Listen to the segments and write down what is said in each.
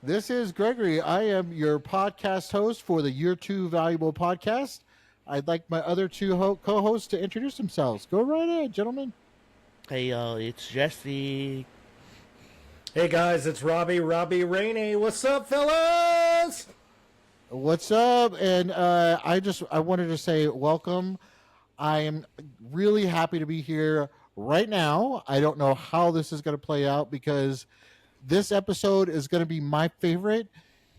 This is Gregory. I am your podcast host for the Year 2 Valuable Podcast. I'd like my other two co hosts to introduce themselves. Go right ahead, gentlemen. Hey y'all, it's Jesse. Hey guys, it's Robbie Rainey. What's up, fellas? What's up? And I wanted to say welcome. I am really happy to be here right now. I don't know how this is going to play out because this episode is going to be my favorite.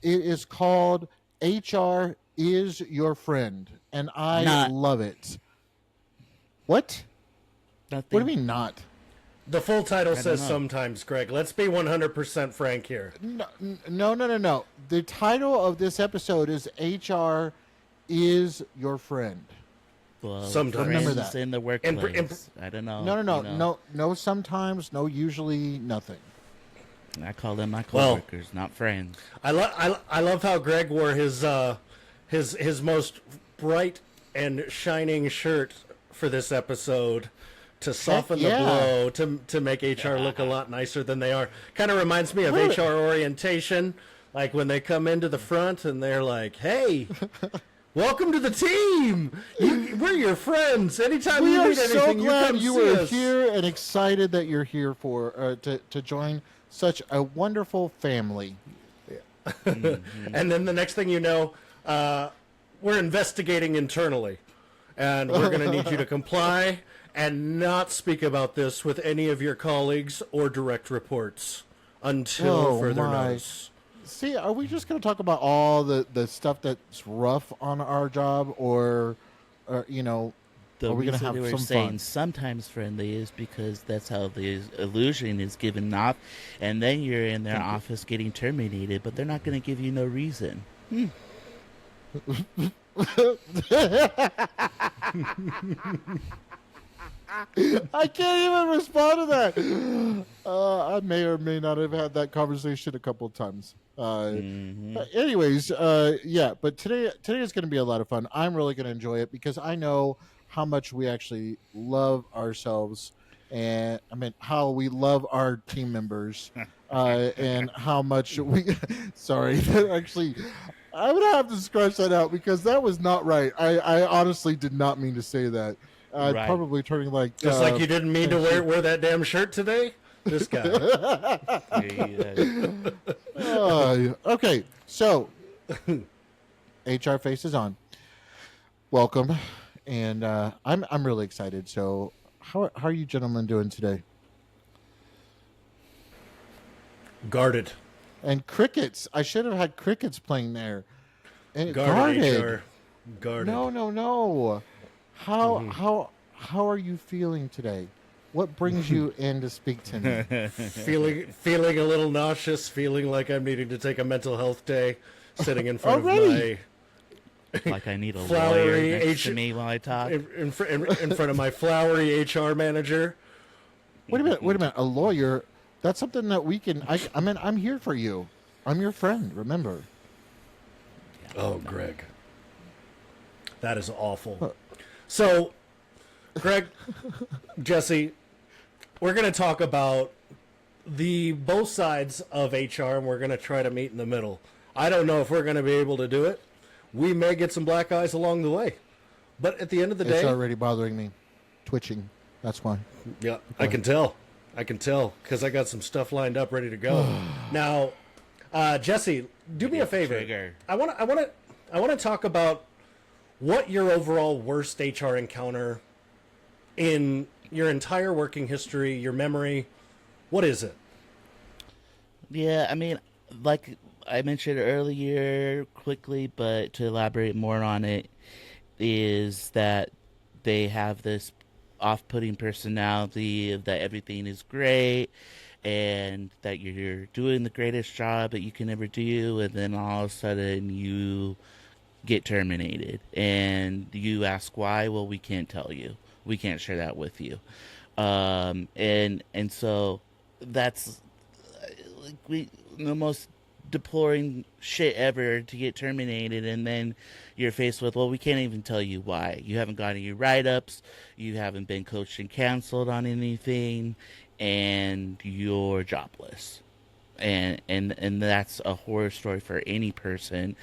It is called HR is Your Friend, and I Not love it. What? What do nothing. you mean not? The full title I don't says know. sometimes, Greg. Let's be 100% frank here. No. The title of this episode is HR is Your Friend. Well, Sometimes. Remember friends that. in the workplace. I don't know. No. Sometimes, no. Usually, nothing. I call them my Well- coworkers, not friends. I love how Greg wore his most bright and shining shirt for this episode to soften yeah. the blow, to make HR look a lot nicer than they are. Kind of reminds me of Really? HR orientation, like when they come into the front and they're like, "Hey, welcome to the team. We're your friends. Anytime We you are need so anything, you glad come you see were us." here and excited that you're here for to join such a wonderful family. And then the next thing you know, we're investigating internally, and we're going to need you to comply and not speak about this with any of your colleagues or direct reports until Oh, further my. notice. See, are we just going to talk about all the stuff that's rough on our job, or The are we going to reason have they were some saying fun? sometimes friendly is because that's how the illusion is given off, and then you're in their office getting terminated, but they're not going to give you no reason. I can't even respond to that. I may or may not have had that conversation a couple of times. Anyways, yeah. But today is going to be a lot of fun. I'm really going to enjoy it because I know how much we actually love ourselves, and I mean how we love our team members, and how much we. Sorry, that actually. I'm gonna have to scratch that out because that was not right. I honestly did not mean to say that. Right. Probably turning like Just like you didn't mean to wear that damn shirt today. This guy. Okay, so HR face is on. Welcome, and I'm really excited. So how are you gentlemen doing today? Guarded. And crickets. I should have had crickets playing there. And Guarded, guarded. HR. Guarded. No. How are you feeling today? What brings you in to speak to me? Feeling a little nauseous, feeling like I'm needing to take a mental health day, sitting in front Already? of Like I need a Flowery lawyer next to H- me while I talk. in front of my flowery HR manager. Wait a minute. A lawyer? That's something that we can. I mean, I'm here for you. I'm your friend. Remember. Oh, Greg. That is awful. So, Greg, Jesse, we're going to talk about the both sides of HR, and we're going to try to meet in the middle. I don't know if we're going to be able to do it. We may get some black eyes along the way. But at the end of the It's day, already bothering me. Twitching. That's why. yeah, I can tell because I got some stuff lined up ready to go. Now, Jesse, do me a favor. Trigger. I want to talk about what your overall worst HR encounter in your entire working history, your memory. What is it? Yeah, I mean, like I mentioned earlier quickly, but to elaborate more on it, is that they have this off-putting personality that everything is great and that you're doing the greatest job that you can ever do, and then all of a sudden you get terminated and you ask why. Well, we can't tell you, we can't share that with you. And so that's like the most deploring shit ever to get terminated, and then you're faced with, well, we can't even tell you why. You haven't got any write-ups, you haven't been coached and canceled on anything, and you're jobless. and that's a horror story for any person.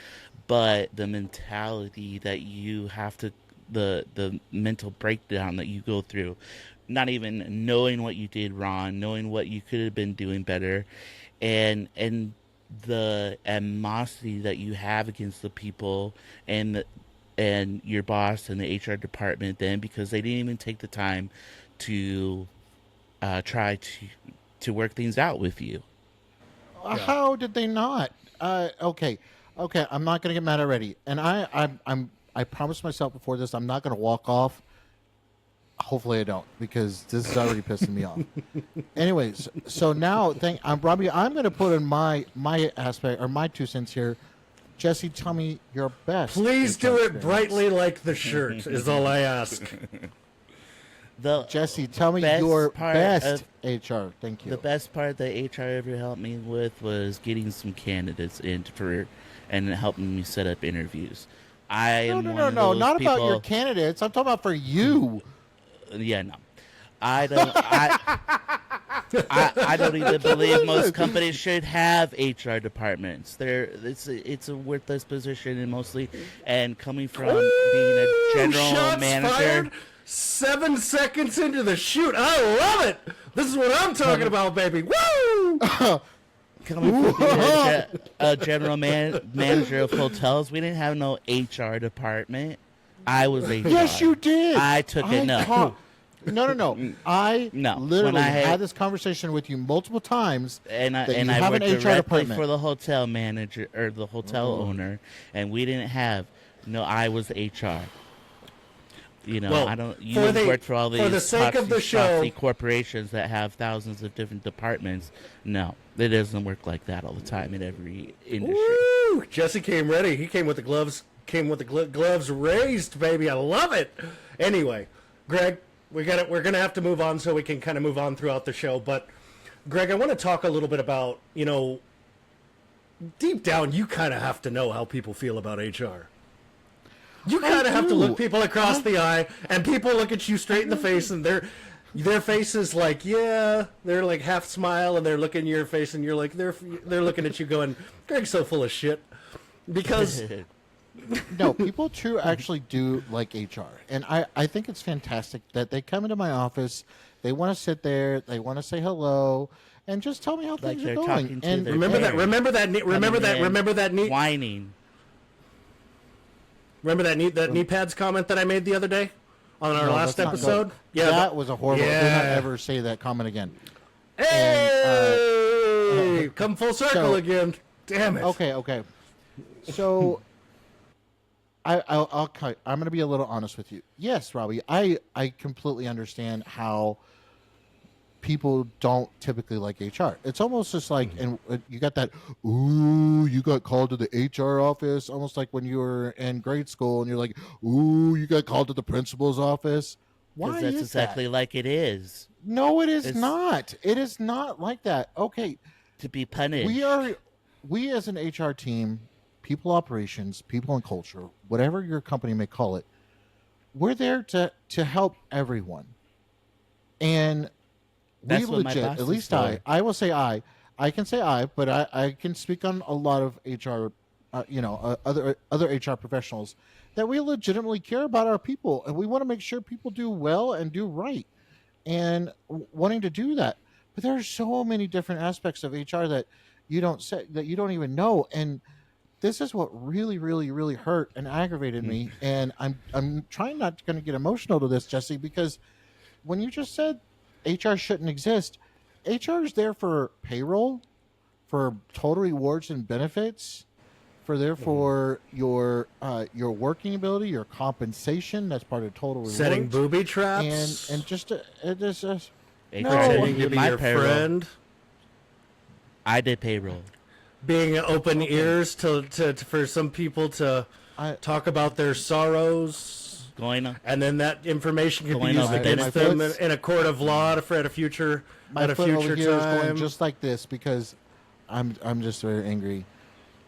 But the mentality that you have to, the mental breakdown that you go through, not even knowing what you did wrong, knowing what you could have been doing better, and the animosity that you have against the people and your boss and the HR department, then, because they didn't even take the time to try to work things out with you. Yeah. How did they not? Okay, okay. I'm not gonna get mad already. And I promised myself before this I'm not gonna walk off. Hopefully I don't, because this is already pissing me off. Anyways, so now I'm Robbie. I'm gonna put in my aspect or my 2 cents here. Jesse, tell me your best. Please HR do it experience. brightly like the shirt, is all I ask. The Jesse, tell me best your part best of HR. Thank you. the best part that HR ever helped me with was getting some candidates in for and helping me set up interviews. I No, am no, one no, of no. those Not about your people. candidates. I'm talking about for you. Yeah, no, I don't. I don't even believe most companies should have HR departments. It's a worthless position, and mostly, and coming from being a general Shots manager. fired. 7 seconds into the shoot. I love it. This is what I'm talking about, baby. Woo! Coming from being a general manager of hotels, we didn't have no HR department. I was HR. Yes, you did. I took it. No. No. I No. literally When I had this conversation with you multiple times. And I that and you I have worked an HR directly department. for the hotel manager or the hotel owner, and we didn't have. No, I was HR. You know, Well, I don't. You for the- work for all these for the sake of the show- schlotsy corporations that have thousands of different departments. No, it doesn't work like that all the time in every industry. Woo! Jesse came ready. He came with the gloves. Came with the gloves raised, baby. I love it. Anyway, Greg, we're gonna have to move on so we can kind of move on throughout the show. But Greg, I want to talk a little bit about, deep down, you kind of have to know how people feel about HR. You kind of have to look people across the eye, and people look at you straight in the face, and their face is like, yeah, they're like half smile, and they're looking in your face, and you're like, they're looking at you going, Greg's so full of shit, because No, people true actually do like HR. And I think it's fantastic that they come into my office, they want to sit there, they want to say hello, and just tell me how Like things they're are going. talking to And their remember that knee pads comment that I made the other day on our No, last let's not go- episode. that was a horrible. Do not Yeah. ever say that comment again. Hey, come full circle so- again. Damn it. Okay. So, I'm going to be a little honest with you. Yes, Robbie, I completely understand how people don't typically like HR. It's almost just like, and you got that, ooh, you got called to the HR office, almost like when you were in grade school, and you're like, ooh, you got called to the principal's office. Why Because that's is exactly that? like it is No, it is It's- not. It is not like that. Okay, to be punished. we as an HR team, people operations, people and culture, whatever your company may call it, we're there to help everyone. And That's we what my legit, boss at is least for. I will say I can say but I can speak on a lot of HR, other HR professionals, that we legitimately care about our people, and we want to make sure people do well and do right, and wanting to do that. But there are so many different aspects of HR that you don't even know, and this is what really, really, really hurt and aggravated me. And I'm trying not going to get emotional to this, Jesse, because when you just said HR shouldn't exist, HR is there for payroll, for total rewards and benefits, for therefore your working ability, your compensation. That's part of total rewards. Setting booby traps. and just it is just HR no. didn't Pretending do to be my your payroll. friend. I did payroll. Being open ears to for some people to I- talk about their sorrows. Going on. And then that information can be Going used over against my them foot's- in a court of law for at a future my at a foot over future here is going time. just like this because I'm just very angry.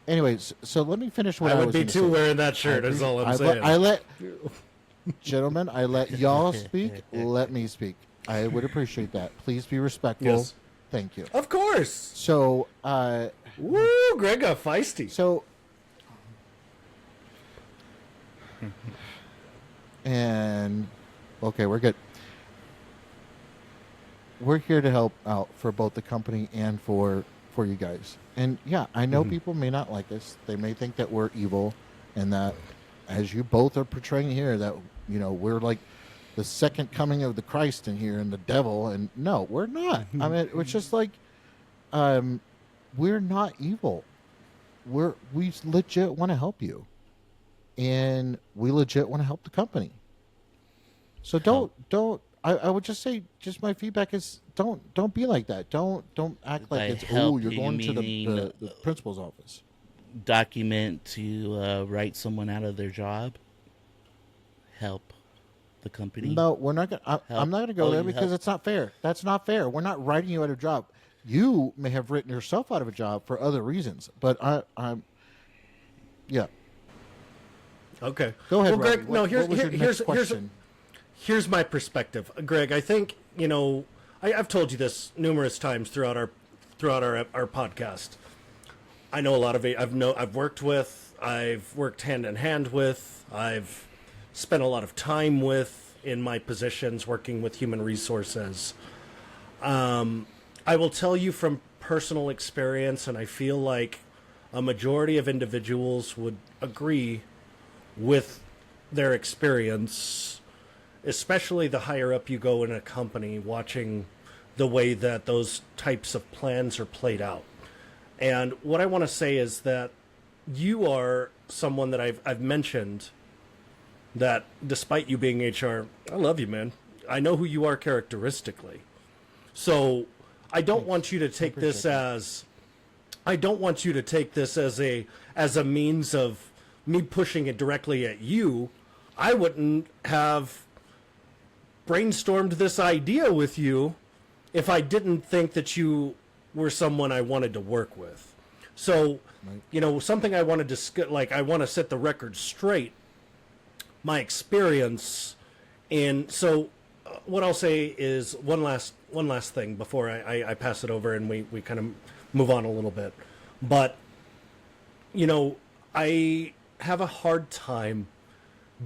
Anyways, so let me finish what I I would was be gonna too say. wearing that shirt. Is all I'm saying. I let gentlemen, I let y'all speak. Let me speak. I would appreciate that. Please be respectful. Yes. Thank you. Of course. So, Woo, Greg got feisty. so, and okay, we're good. We're here to help out for both the company and for you guys. And yeah, I know people may not like us. They may think that we're evil, and that, as you both are portraying here, that we're like the second coming of the Christ in here and the devil. And no, we're not. I mean, it's just like, we're not evil. We legit want to help you, and we legit want to help the company. So don't. I would just say, just my feedback is, don't be like that. Don't act By like it's help, you're you going to mean, the principal's office. Document to write someone out of their job. Help the company. No, we're not gonna. I'm not gonna go there because it's not fair. That's not fair. We're not writing you out of a job. You may have written yourself out of a job for other reasons, but I'm. Yeah. Okay. Go ahead, Well, Greg. Robbie. No, What was your next question? Here's my perspective, Greg. I think I've told you this numerous times throughout our podcast. I know a lot of it. I've worked with. I've worked hand in hand with. I've spent a lot of time with in my positions working with human resources. I will tell you from personal experience, and I feel like a majority of individuals would agree with their experience, especially the higher up you go in a company, watching the way that those types of plans are played out. And what I want to say is that you are someone that I've mentioned that, despite you being HR, I love you, man. I know who you are characteristically. So I don't want you to take this as a means of me pushing it directly at you. I wouldn't have brainstormed this idea with you if I didn't think that you were someone I wanted to work with. So, something I want to discuss, like, I want to set the record straight. My experience what I'll say is one last thing before I pass it over and we kind of move on a little bit. But, I have a hard time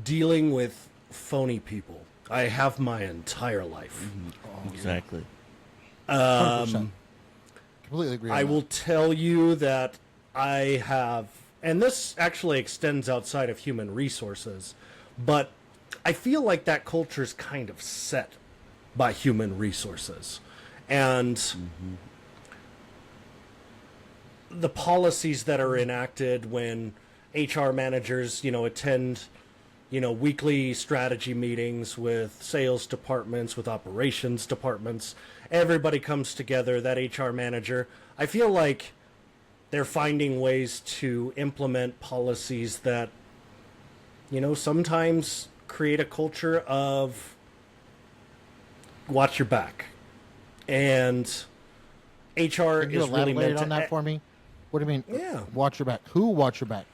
dealing with phony people. I have my entire life. Exactly. 100%. Completely agree. I will tell you that I have, and this actually extends outside of human resources, but I feel like that culture is kind of set by human resources. And the policies that are enacted when HR managers, attend, weekly strategy meetings with sales departments, with operations departments, everybody comes together, that HR manager. I feel like they're finding ways to implement policies that, sometimes create a culture of watch your back. And HR Can you is really elaborate meant on that for me? What do you mean? Yeah. Watch your back. Who watch your back?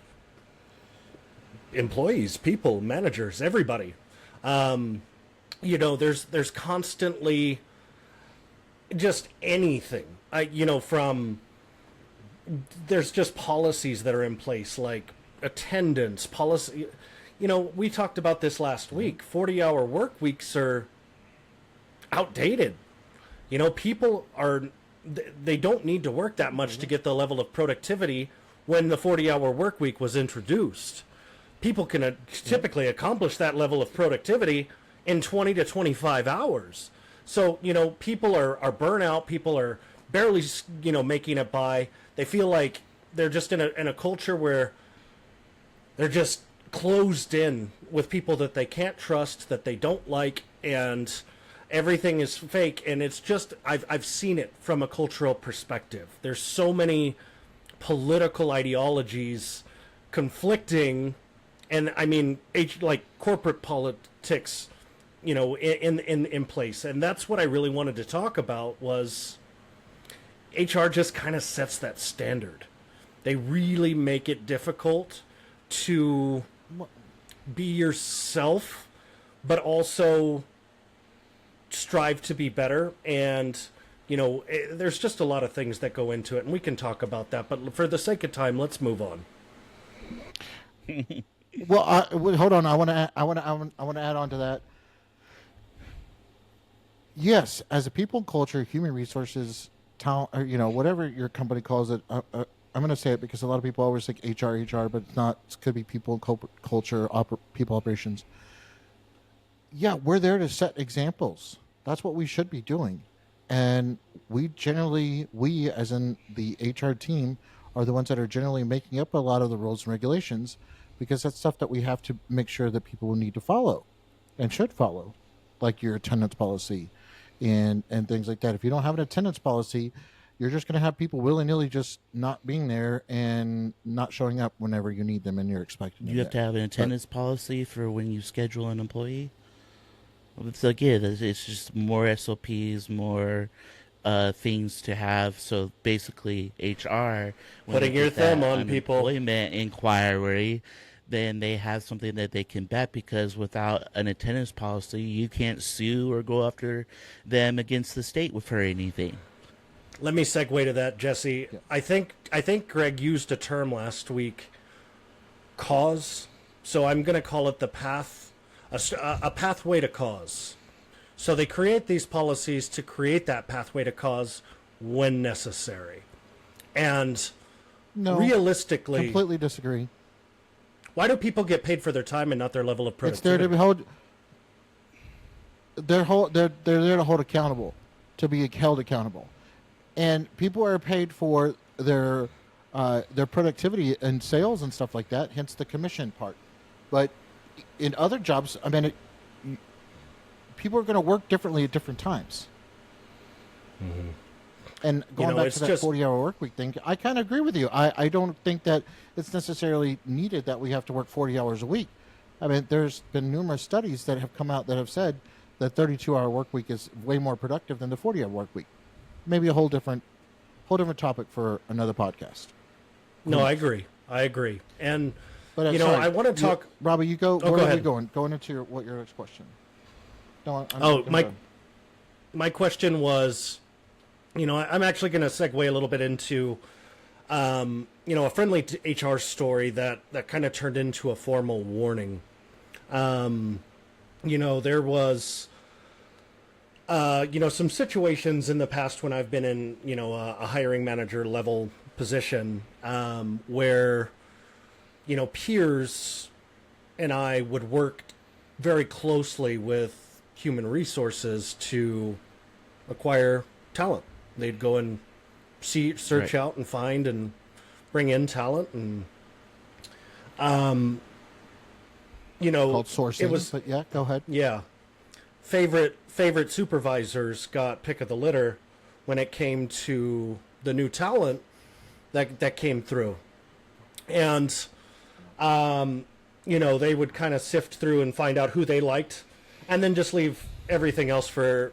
Employees, people, managers, everybody. There's constantly just anything. There's just policies that are in place, like attendance policy. We talked about this last week. 40-hour work weeks are outdated. People they don't need to work that much to get the level of productivity when the 40-hour work week was introduced. People can typically accomplish that level of productivity in 20 to 25 hours. So, people are burnout. People are barely, making it by. They feel like they're just in a culture where they're just closed in with people that they can't trust, that they don't like, and everything is fake. And it's just, I've seen it from a cultural perspective. There's so many political ideologies conflicting, and I mean, like corporate politics, in place. And that's what I really wanted to talk about, was HR just kind of sets that standard. They really make it difficult to be yourself, but also strive to be better. And, there's just a lot of things that go into it, and we can talk about that. But for the sake of time, let's move on. Well, hold on. I want to add on to that. Yes, as a people and culture, human resources, talent, or, whatever your company calls it. I'm going to say it because a lot of people always think HR, but it's not. It could be people and culture, people operations. Yeah, we're there to set examples. That's what we should be doing. And we as in the HR team, are the ones that are generally making up a lot of the rules and regulations, because that's stuff that we have to make sure that people will need to follow and should follow, like your attendance policy and things like that. If you don't have an attendance policy, you're just going to have people willy-nilly just not being there and not showing up whenever you need them and you're expecting them. You have to have an attendance policy for when you schedule an employee. So again, it's just more SOPs, more things to have. So basically, HR putting your thumb on people, employment inquiry, then they have something that they can bet, because without an attendance policy, you can't sue or go after them against the state for anything. Let me segue to that, Jesse. Yeah. I think Greg used a term last week, cause. So I'm going to call it the path. A pathway to cause. So they create these policies to create that pathway to cause when necessary. And No, realistically, completely disagree. why do people get paid for their time and not their level of It's there productivity? to hold. They're there to hold accountable, to be held accountable, and people are paid for their productivity and sales and stuff like that. Hence the commission part. But in other jobs, I mean, people are going to work differently at different times. Mm-hmm. And going back it's to that just 40-hour work week thing, I kind of agree with you. I don't think that it's necessarily needed that we have to work 40 hours a week. I mean, there's been numerous studies that have come out that have said that 32-hour work week is way more productive than the 40-hour work week. Maybe a whole different topic for another podcast. No, I agree. And But sorry, I want to talk. Robbie, you go. Oh, Where go are we ahead. going? Going into your next question. No, I'm My question was, I'm actually going to segue a little bit into, a friendly HR story that kind of turned into a formal warning. There was, some situations in the past when I've been in, a hiring manager level position, where, peers and I would work very closely with human resources to acquire talent. They'd go and search out and find and bring in talent, and called sourcing. it was, but yeah, go ahead. yeah, favorite supervisors got pick of the litter when it came to the new talent that came through, and they would kind of sift through and find out who they liked, and then just leave everything else for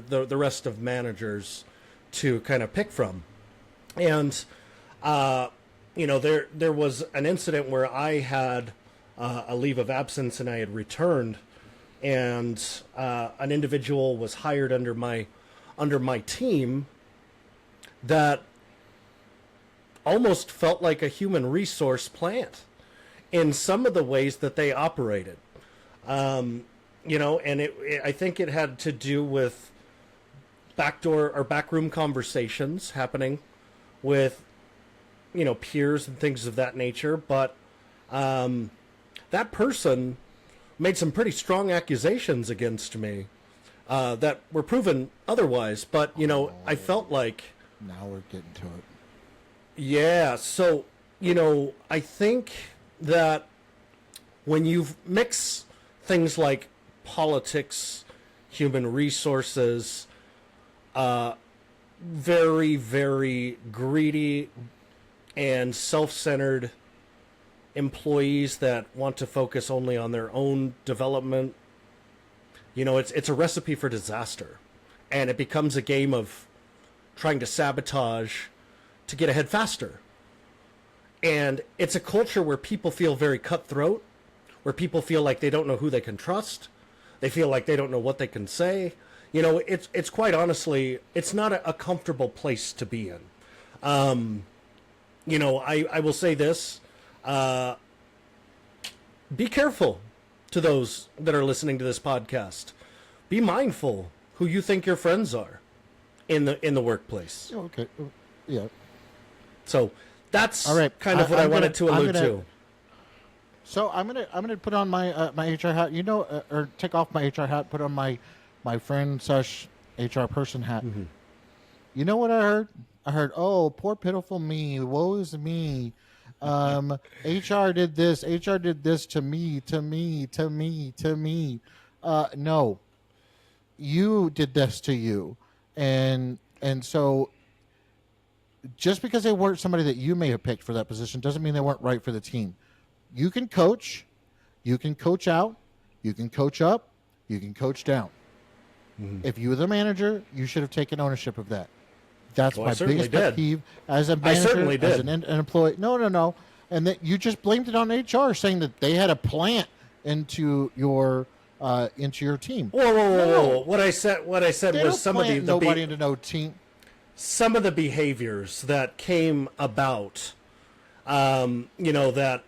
the rest of managers to kind of pick from. And there was an incident where I had a leave of absence and I had returned, and an individual was hired under my team that almost felt like a human resource plant in some of the ways that they operated. And I think it had to do with backdoor or backroom conversations happening with, peers and things of that nature. But that person made some pretty strong accusations against me that were proven otherwise. But, I felt like... Now we're getting to it. Yeah, so, I think that when you mix things like politics, human resources, very, very greedy and self-centered employees that want to focus only on their own development, it's a recipe for disaster. And it becomes a game of trying to sabotage to get ahead faster. And it's a culture where people feel very cutthroat, where people feel like they don't know who they can trust. They feel like they don't know what they can say. it's quite honestly, it's not a comfortable place to be in. I will say this: be careful to those that are listening to this podcast. Be mindful who you think your friends are in the workplace. Okay. Yeah. So that's All right. kind of what I wanted to allude to. So I'm gonna put on my my HR hat. Or take off my HR hat. Put on my friend slash HR person hat. Mm-hmm. You know what I heard? I heard, oh, poor pitiful me. Woe is me. HR did this. HR did this to me. To me. To me. To me. No, you did this to you, and so just because they weren't somebody that you may have picked for that position doesn't mean they weren't right for the team. You can coach out, you can coach up, you can coach down. Mm-hmm. If you were the manager, you should have taken ownership of that. That's my biggest pet peeve as a manager, as an employee. No. And that you just blamed it on HR, saying that they had a plant into your team. Whoa. What I said was some of nobody into no team. Some of the behaviors that came about, that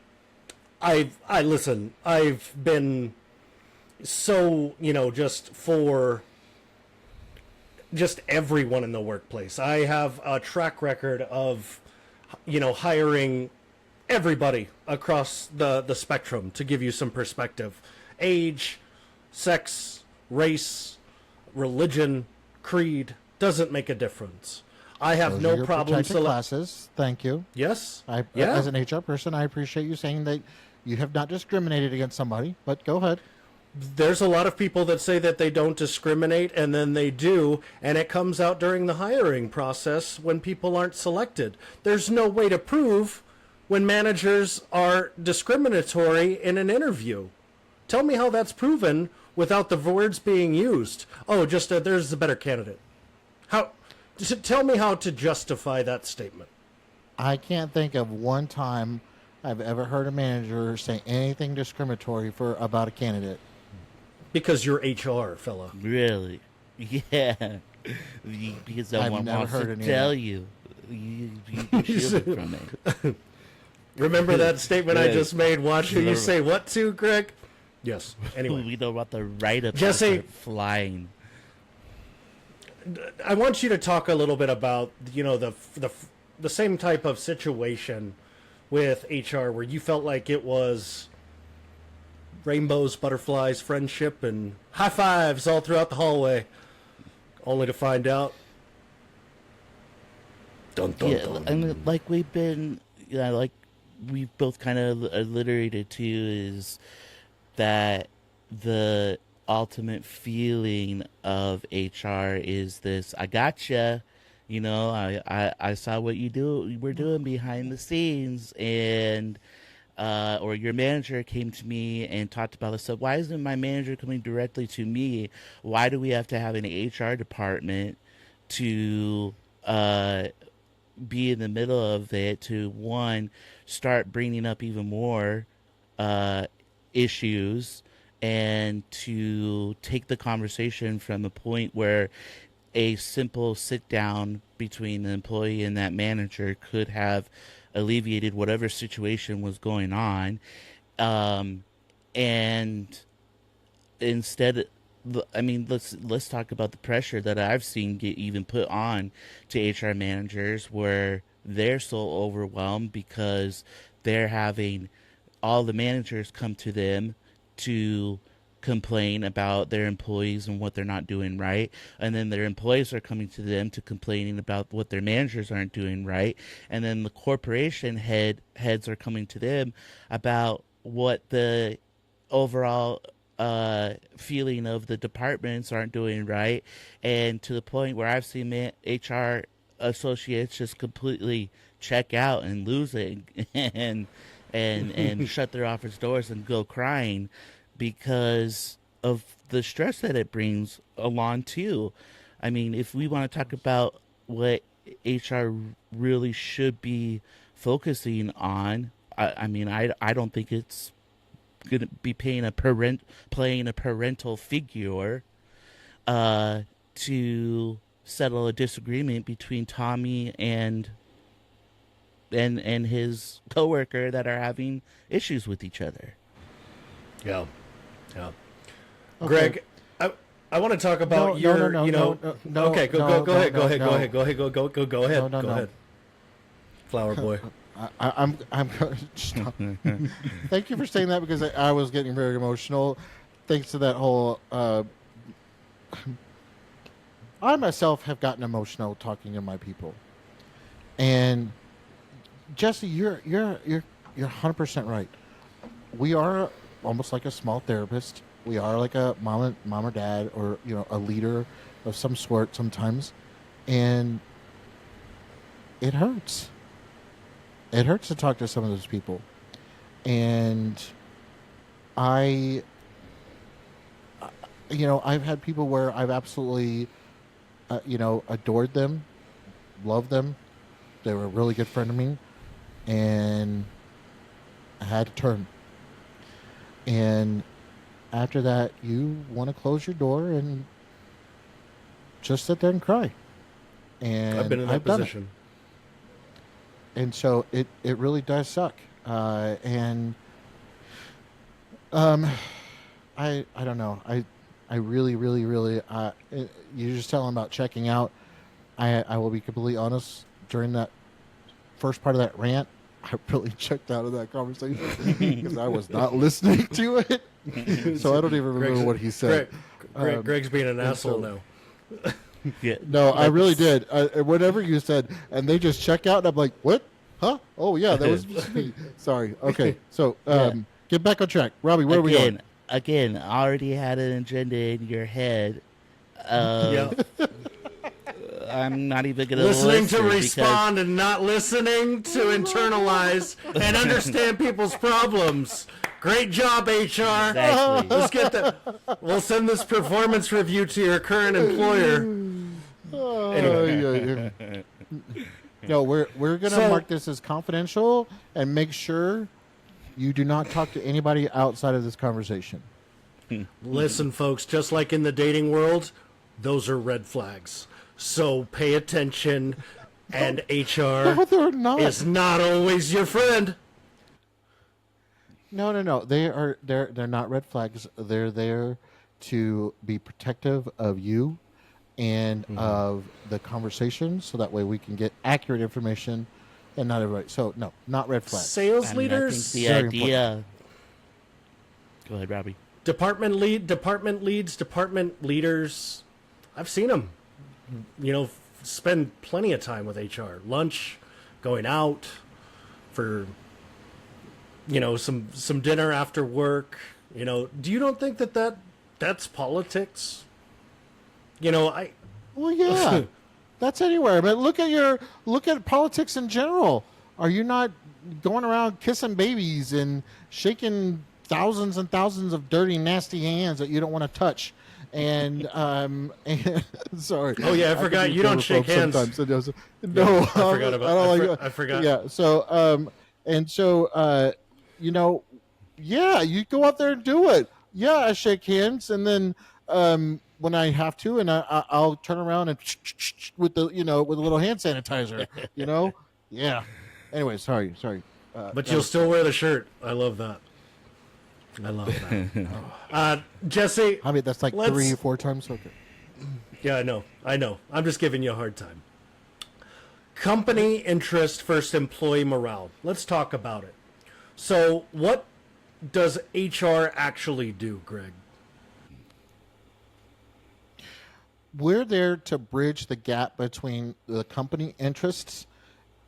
I've been so, just everyone in the workplace. I have a track record of, hiring everybody across the spectrum, to give you some perspective. Age, sex, race, religion, creed, doesn't make a difference. I have no problem classes. Thank you. Yes. As an HR person, I appreciate you saying that you have not discriminated against somebody, but go ahead. There's a lot of people that say that they don't discriminate, and then they do, and it comes out during the hiring process when people aren't selected. There's no way to prove when managers are discriminatory in an interview. Tell me how that's proven without the words being used. Oh, just there's the better candidate. Tell me how to justify that statement. I can't think of one time I've ever heard a manager say anything discriminatory about a candidate. Because you're HR, fella. Really? Yeah. Because I want to tell you. You shielded from it. Remember that statement I just made? Watch who you say what to, Greg? Yes. Anyway. We know about the right of Jesse, flying. I want you to talk a little bit about, the same type of situation with HR where you felt like it was rainbows, butterflies, friendship, and high fives all throughout the hallway, only to find out. Dun, dun, dun. I mean, like we've been, like we've both kind of alliterated to, is that the ultimate feeling of HR is this: I gotcha. I saw what we're doing behind the scenes, and or your manager came to me and talked about this. So why isn't my manager coming directly to me? Why do we have to have an HR department to be in the middle of it, to one, start bringing up even more issues, and to take the conversation from a point where a simple sit down between the employee and that manager could have alleviated whatever situation was going on. And instead, I mean, let's talk about the pressure that I've seen get even put on to HR managers, where they're so overwhelmed because they're having all the managers come to them to complain about their employees and what they're not doing right, and then their employees are coming to them to complaining about what their managers aren't doing right, and then the corporation heads are coming to them about what the overall feeling of the departments aren't doing right, and to the point where I've seen HR associates just completely check out and lose it and shut their office doors and go crying because of the stress that it brings along too. I mean, if we want to talk about what HR really should be focusing on, I don't think it's going to be playing a parental figure to settle a disagreement between Tommy and his coworker that are having issues with each other. Yeah. Yeah. Okay. Greg, I want to talk about No, no, no, no, no, okay, go no, ahead, no, go ahead, no. go ahead, go ahead, go ahead, No. go ahead. Flower boy. I'm stop. Thank you for saying that, because I was getting very emotional thanks to that whole I myself have gotten emotional talking to my people. And Jesse, you're 100% right. We are almost like a small therapist. We are like a mom or dad, or a leader of some sort sometimes, and it hurts. It hurts to talk to some of those people, and I, I've had people where I've absolutely, adored them, loved them. They were a really good friend of me, and I had to turn. And after that, you want to close your door and just sit there and cry. And I've been in that done it. position. And so it really does suck. And I don't know. I really, really, really. You just telling about checking out. I will be completely honest. During that first part of that rant, I really checked out of that conversation because I was not listening to it. So I don't even remember what he said. Greg's being an asshole so- now. Yeah. No, I really did. Whatever you said, and they just check out, and I'm like, what? Huh? Oh yeah, that was me. Sorry. Okay, so get back on track, Robbie. Where are we going? Again, I already had an agenda in your head. Yeah. I'm not even going Listening listen to because- respond and not listening to internalize and understand people's problems. Great job, HR. Exactly. Let's get that. We'll send this performance review to your current employer. Anyway. Yeah. No, we're gonna mark this as confidential and make sure you do not talk to anybody outside of this conversation. Listen, folks, just like in the dating world, those are red flags. So pay attention, and HR No, they're not. is not always your friend. No. They're not red flags. They're there to be protective of you and of the conversation, so that way we can get accurate information and not everybody. So no, not red flags. Sales I think leaders, the Very idea. Go ahead, Robbie. department leads, department leaders. I've seen them, spend plenty of time with HR. Lunch, going out for, some dinner after work. Do you don't think that's politics? Well, yeah, that's anywhere. But look at politics in general. Are you not going around kissing babies and shaking thousands and thousands of dirty, nasty hands that you don't want to touch? And sorry. Oh yeah, I forgot you don't shake hands. Sometimes. No, Yeah, I forgot about. I don't like. I forgot. Yeah. So yeah, you go out there and do it. Yeah, I shake hands, and then when I have to, and I'll turn around and with the with a little hand sanitizer. Yeah. Anyway, sorry. But you'll still wear the shirt. I love that. Jesse. I mean, that's like let's- 3-4 times. Okay. Yeah, I know. I'm just giving you a hard time. Company interest versus employee morale. Let's talk about it. So, what does HR actually do, Greg? We're there to bridge the gap between the company interests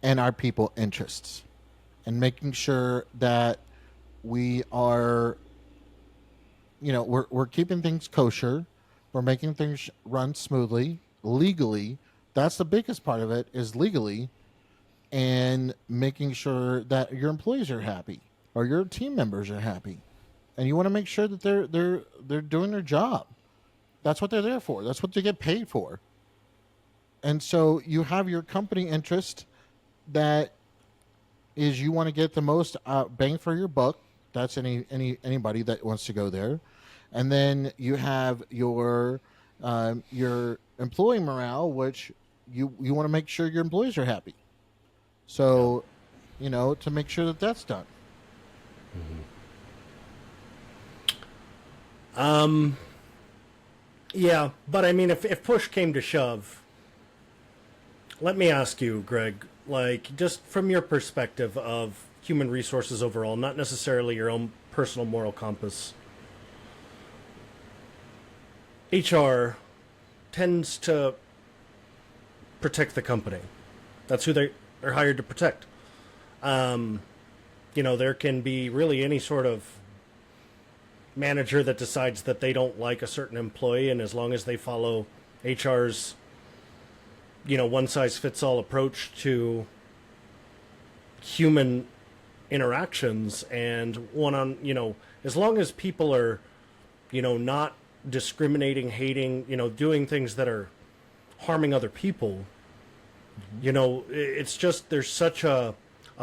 and our people interests, and making sure that we are, we're keeping things kosher, we're making things run smoothly, legally. That's the biggest part of it, is legally, and making sure that your employees are happy or your team members are happy, and you want to make sure that they're doing their job. That's what they're there for. That's what they get paid for. And so you have your company interest, that is, you want to get the most bang for your buck. That's anybody that wants to go there. And then you have your your employee morale, which you want to make sure your employees are happy. So, to make sure that that's done. Yeah, but I mean, if push came to shove, let me ask you, Greg, like, just from your perspective of human resources overall, not necessarily your own personal moral compass, HR tends to protect the company. That's who they are hired to protect. There can be really any sort of manager that decides that they don't like a certain employee, and as long as they follow HR's, one-size-fits-all approach to human interactions and as long as people are, not discriminating, hating, doing things that are harming other people, it's just there's such a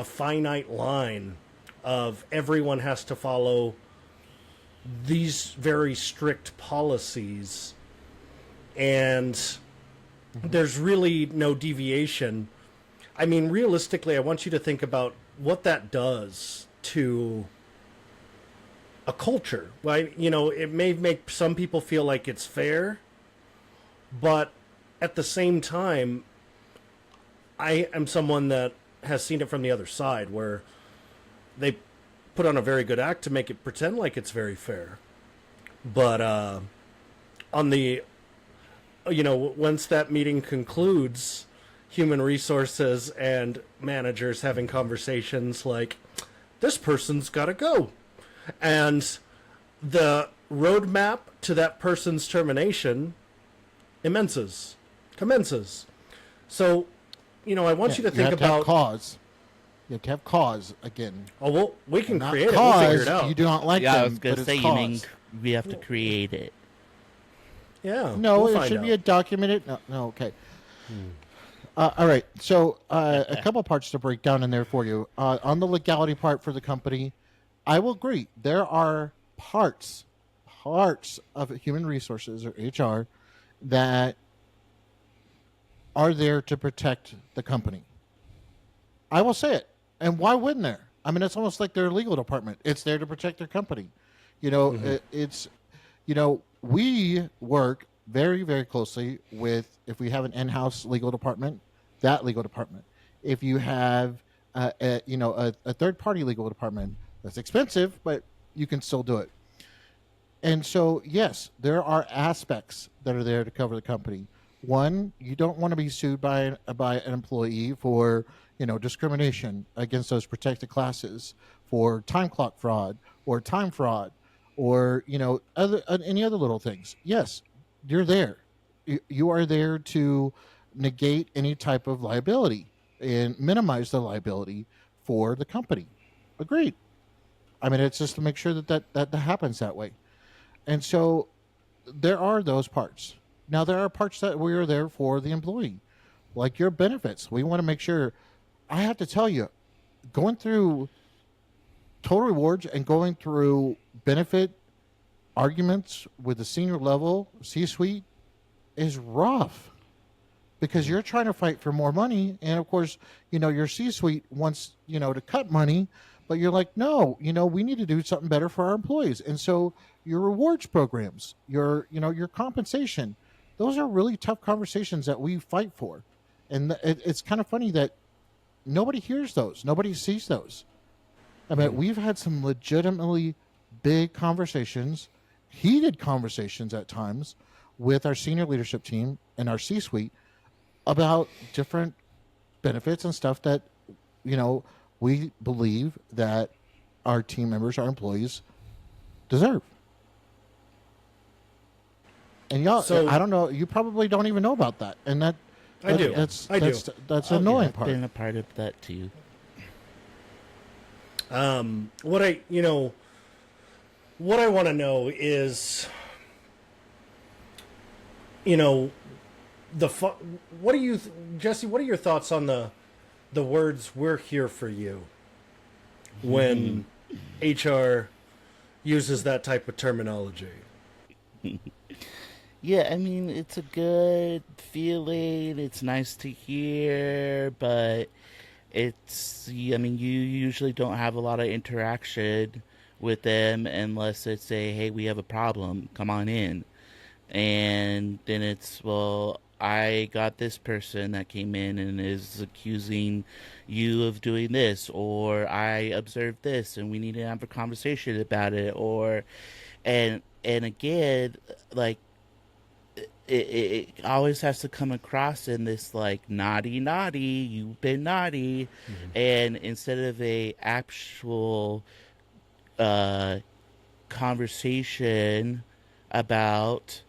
finite line of everyone has to follow these very strict policies, and there's really no deviation. I mean, realistically, I want you to think about what that does to a culture. Right? It may make some people feel like it's fair, but at the same time, I am someone that has seen it from the other side, where they put on a very good act to make it pretend like it's very fair. But on the, once that meeting concludes, human resources and managers having conversations like, this person's got to go. And the roadmap to that person's termination commences. So, I want you to think about cause. You have to have cause again. Oh, well, we can Not create it. cause, We'll figure it out. You do not like Yeah, them, I was gonna but say it's you mean cause. we have to create it. Yeah. No, we'll it find should out. be a documented. No, okay. All right. So a couple parts to break down in there for you. On the legality part for the company, I will agree. There are parts of human resources or HR that are there to protect the company. I will say it. And why wouldn't there? I mean, it's almost like their legal department. It's there to protect their company. It's, we work very, very closely with, if we have an in-house legal department, that legal department. If you have, a third-party legal department, that's expensive, but you can still do it. And so, yes, there are aspects that are there to cover the company. One, you don't want to be sued by an employee for discrimination against those protected classes, for time clock fraud or time fraud, or any other little things. Yes, you're there. You are there to negate any type of liability and minimize the liability for the company. Agreed. I mean, it's just to make sure that happens that way. And so there are those parts. Now, there are parts that we are there for the employee, like your benefits. We want to make sure. I have to tell you, going through total rewards and going through benefit arguments with the senior level C-suite is rough, because you're trying to fight for more money, and of course, your C-suite wants to cut money, but you're like, no, we need to do something better for our employees. And so your rewards programs, your compensation, those are really tough conversations that we fight for. And it's kind of funny that nobody hears those, nobody sees those. I mean, we've had some legitimately big conversations, heated conversations at times, with our senior leadership team and our C-suite about different benefits and stuff that we believe that our team members, our employees, deserve. And y'all, So- I don't know, you probably don't even know about that, and I do. That's I do. that's the annoying part. Been a part of that too. What I want to know is, what do you, Jesse? What are your thoughts on the words "We're here for you" when HR uses that type of terminology? Yeah, I mean, it's a good feeling. It's nice to hear, but I mean, you usually don't have a lot of interaction with them unless it's a, hey, we have a problem, come on in. And then it's, well, I got this person that came in and is accusing you of doing this, or I observed this and we need to have a conversation about it, or, and again, like, it always has to come across in this like naughty naughty, you've been naughty, and instead of a actual uh conversation about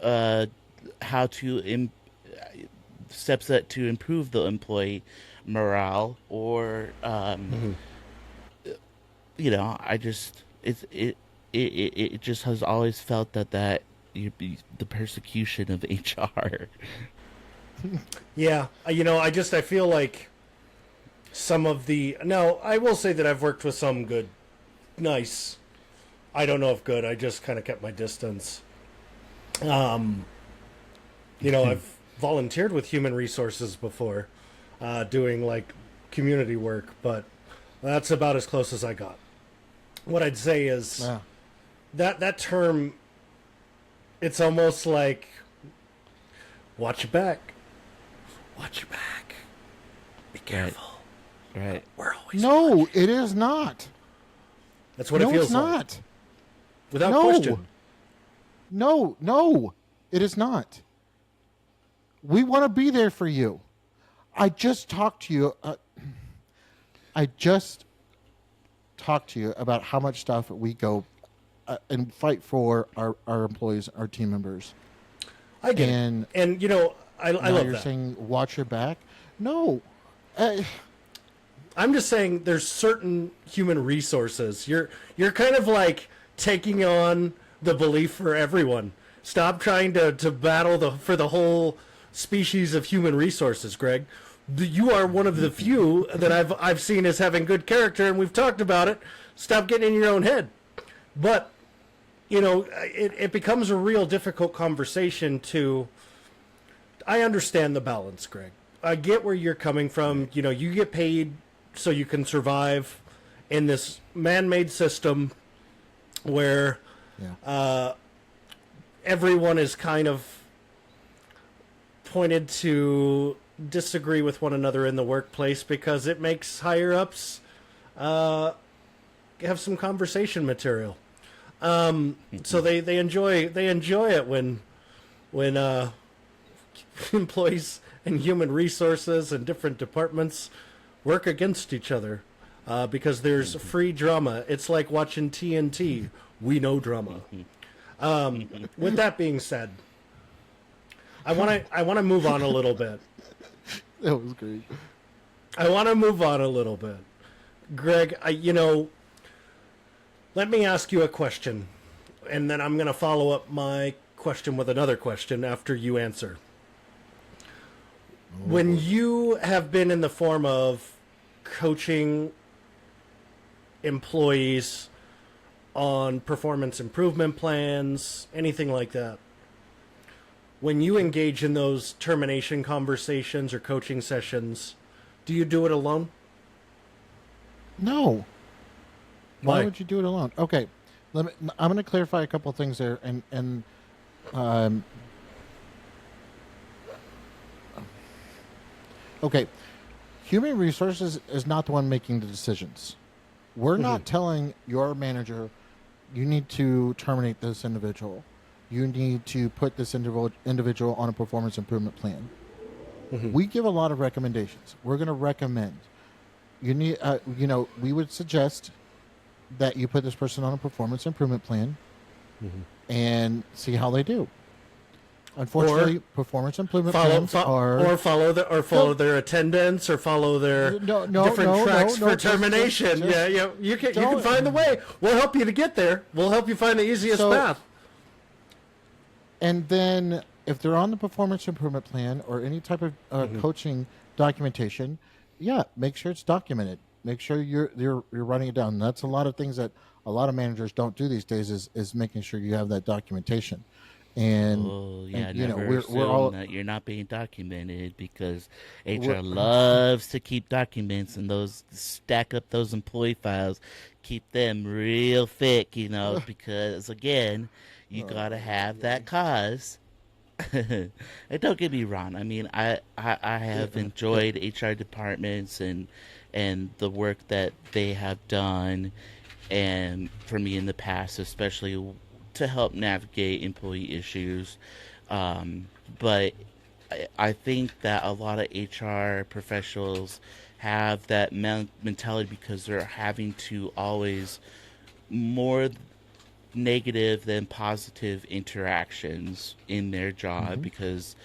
uh how to steps that to improve the employee morale, or I just it just has always felt that the persecution of HR. Yeah, I feel like some of the no, I will say that I've worked with some good, nice. I don't know if good. I just kind of kept my distance. I've volunteered with human resources before, doing like community work, but that's about as close as I got. What I'd say is Yeah. that term. It's almost like watch your back. Watch your back. Be careful. Right. We're always No, it is not. That's what No, it feels it's like. not. Without No. question. No, it is not. We want to be there for you. I just talked to you. I just talked to you about how much stuff we go and fight for our employees, our team members. I get And it. And I now love you're that. saying watch your back. No, I'm just saying there's certain human resources. You're kind of like taking on the belief for everyone. Stop trying to battle for the whole species of human resources, Greg. You are one of the few that I've seen as having good character, and we've talked about it. Stop getting in your own head. But it becomes a real difficult conversation to. I understand the balance, Greg. I get where you're coming from. You get paid so you can survive in this man-made system where everyone is kind of pointed to disagree with one another in the workplace because it makes higher-ups have some conversation material. So they enjoy it when employees and human resources and different departments work against each other because there's free drama. It's like watching TNT. We know drama. With that being said, I want to move on a little bit. that was great. I want to move on a little bit. Greg, let me ask you a question, and then I'm going to follow up my question with another question after you answer. When you have been in the form of coaching employees on performance improvement plans, anything like that, when you engage in those termination conversations or coaching sessions, do you do it alone? No. Why Why? would you do it alone? Okay, I'm going to clarify a couple of things there, and okay, human resources is not the one making the decisions. We're not telling your manager, you need to terminate this individual. You need to put this individual on a performance improvement plan. We give a lot of recommendations. We're going to recommend. You need, we would suggest that you put this person on a performance improvement plan and see how they do. Unfortunately, performance improvement plans are follow their attendance or follow their different tracks for termination. You can find the way. We'll help you to get there. We'll help you find the easiest path. And then, if they're on the performance improvement plan or any type of coaching documentation, make sure it's documented. Make sure you're writing it down. That's a lot of things that a lot of managers don't do these days is making sure you have that documentation. And, Oh yeah, you know, never we're assume all that you're not being documented because we're, HR loves to keep documents and those stack up those employee files, keep them real thick, because again, you gotta oh have that boy. cause. And don't get me wrong. I mean, I have Yeah, yeah. enjoyed HR departments and the work that they have done, and for me in the past, especially to help navigate employee issues. Um, but I think that a lot of HR professionals have that mentality because they're having to always more negative than positive interactions in their job Mm-hmm. because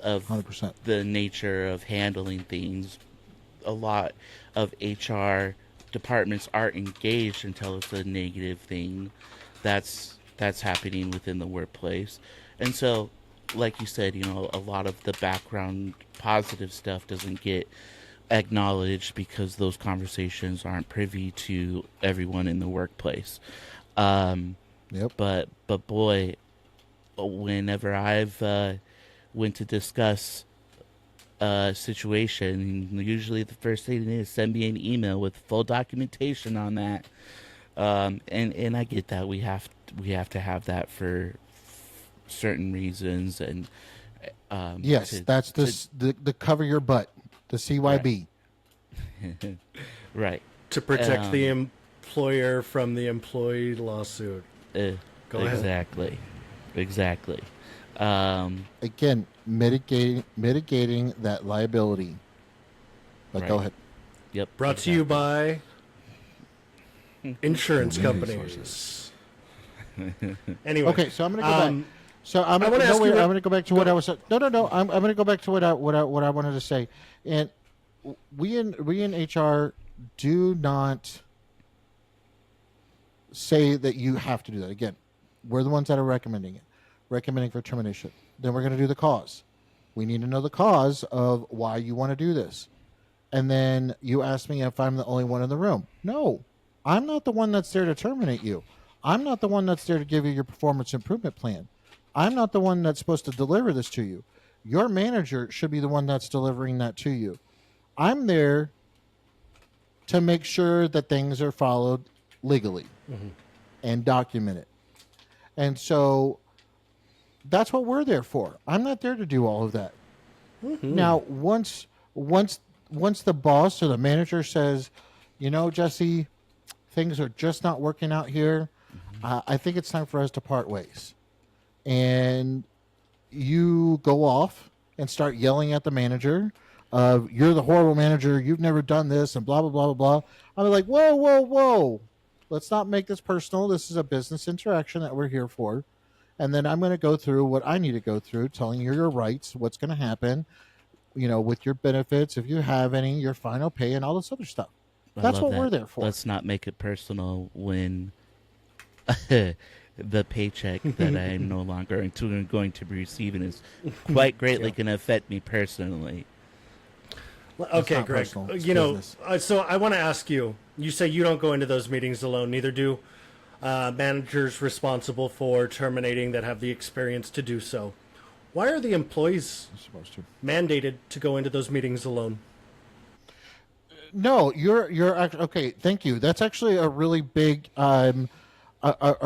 of 100%. the nature of handling things. A lot of HR departments aren't engaged until it's a negative thing that's happening within the workplace. And so, like you said, a lot of the background positive stuff doesn't get acknowledged because those conversations aren't privy to everyone in the workplace. Um, Yep. but boy, whenever I've went to discuss a situation, usually the first thing is send me an email with full documentation on that. And I get that we have to have that for certain reasons and Yes, to that's to the cover your butt, the right CYB. right To protect the um, employer from the employee lawsuit. uh, Go ahead. exactly. Um, Again, mitigating that liability. But go right. ahead. Yep. Brought to you Exactly. by insurance Human resources. companies. Anyway, Okay, so I'm going to go back. So I want to ask you I'm what. going to go back to what I was. No. I'm going to go back to what I wanted to say. And we in HR do not say that you have to do that. Again, we're the ones that are recommending for termination. Then we're going to do the cause. We need to know the cause of why you want to do this. And then you ask me if I'm the only one in the room. No, I'm not the one that's there to terminate you. I'm not the one that's there to give you your performance improvement plan. I'm not the one that's supposed to deliver this to you. Your manager should be the one that's delivering that to you. I'm there to make sure that things are followed legally and documented. And so that's what we're there for. I'm not there to do all of that. Now, once once the boss or the manager says, Jesse, things are just not working out here. I think it's time for us to part ways. And you go off and start yelling at the manager of you're the horrible manager, you've never done this, and blah blah blah blah blah. I'm like, whoa, whoa, whoa. Let's not make this personal. This is a business interaction that we're here for. And then I'm going to go through what I need to go through, telling you your rights, what's going to happen, with your benefits, if you have any, your final pay, and all this other stuff. I That's love what we're that. there for. Let's not make it personal when the paycheck that I am no longer going to be receiving is quite greatly Yeah. going to affect me personally. It's Okay, not Greg. personal. It's business. So I want to ask you. You say you don't go into those meetings alone. Neither do managers responsible for terminating that have the experience to do so. Why are the employees You're supposed to. mandated to go into those meetings alone? No, okay. Thank you. That's actually a really big, a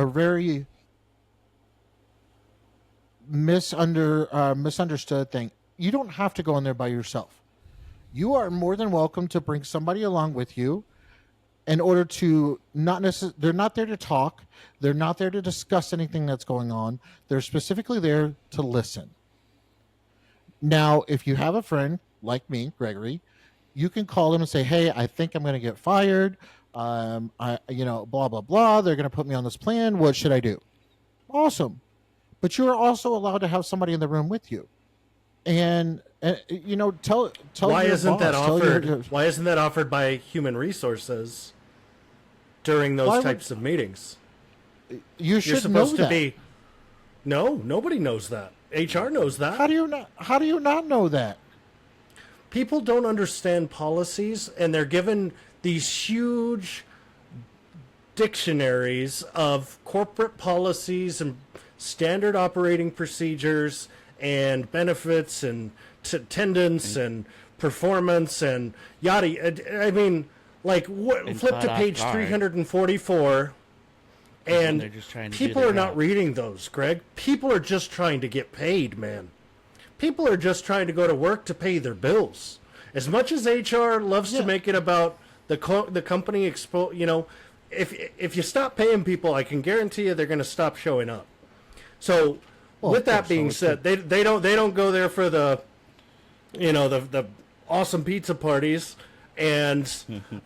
very misunderstood thing. You don't have to go in there by yourself. You are more than welcome to bring somebody along with you in order to they're not there to talk. They're not there to discuss anything that's going on. They're specifically there to listen. Now, if you have a friend like me, Gregory, you can call them and say, "Hey, I think I'm going to get fired. Blah blah blah. They're going to put me on this plan. What should I do?" Awesome. But you are also allowed to have somebody in the room with you, and tell Why your isn't that boss, tell offered? Why isn't that offered by human resources during Why those would- types of meetings? you You're should supposed know to that. be. No, nobody knows that. HR knows that. How do you not know that? People don't understand policies, and they're given these huge dictionaries of corporate policies and standard operating procedures and benefits and attendance and performance and yada. I mean, like, flip caught to off page guard. 344, and They're just trying to people do are their not job. reading those, Greg. People are just trying to get paid, man. People are just trying to go to work to pay their bills. As much as HR loves to make it about the company if you stop paying people, I can guarantee you they're going to stop showing up. So, with that being said, they don't go there for the the awesome pizza parties and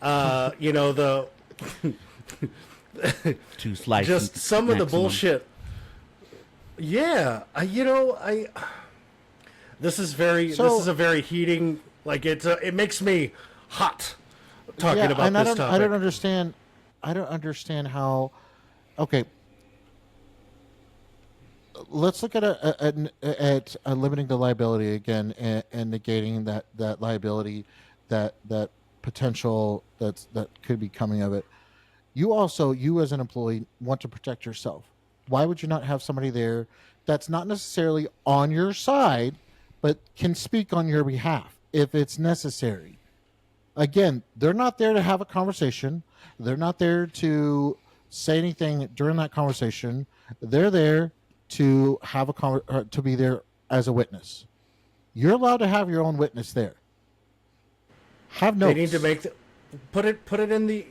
the To slice just some of the maximum. bullshit. Yeah, this is a very heating. Like it makes me hot talking about and this topic. I don't understand. I don't understand how. Okay, let's look at limiting the liability again and negating that liability, that potential that could be coming of it. You as an employee want to protect yourself. Why would you not have somebody there that's not necessarily on your side, but can speak on your behalf if it's necessary? Again, they're not there to have a conversation. They're not there to say anything during that conversation. They're there to have to be there as a witness. You're allowed to have your own witness there. Have notes. They need to put it in the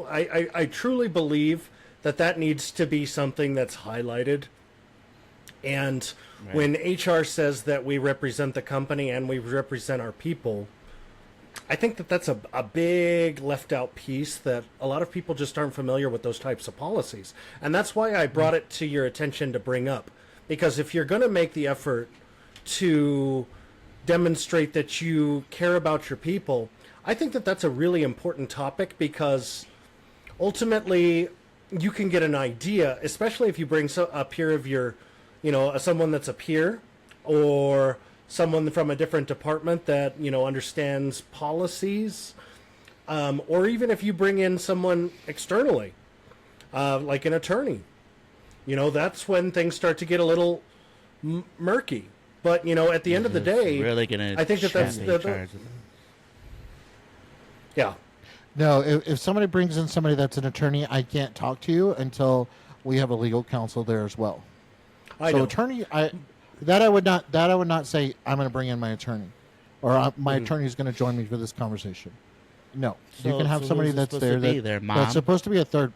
I truly believe that needs to be something that's highlighted. And when HR says that we represent the company and we represent our people, I think that's a big left out piece that a lot of people just aren't familiar with those types of policies. And that's why I brought it to your attention to bring up. Because if you're going to make the effort to demonstrate that you care about your people, I think that's a really important topic, because ultimately you can get an idea, especially if you bring a peer of your, someone that's a peer or someone from a different department that, understands policies, or even if you bring in someone externally, like an attorney, that's when things start to get a little murky. But, at the end of the day, Really gonna I think that's yeah. No, if somebody brings in somebody that's an attorney, I can't talk to you until we have a legal counsel there as well. I So know. attorney, I would not say I'm going to bring in my attorney, or my attorney is going to join me for this conversation. No, you So- can have so somebody who's it that's supposed to there be? that, Their mom? that's supposed to be a third.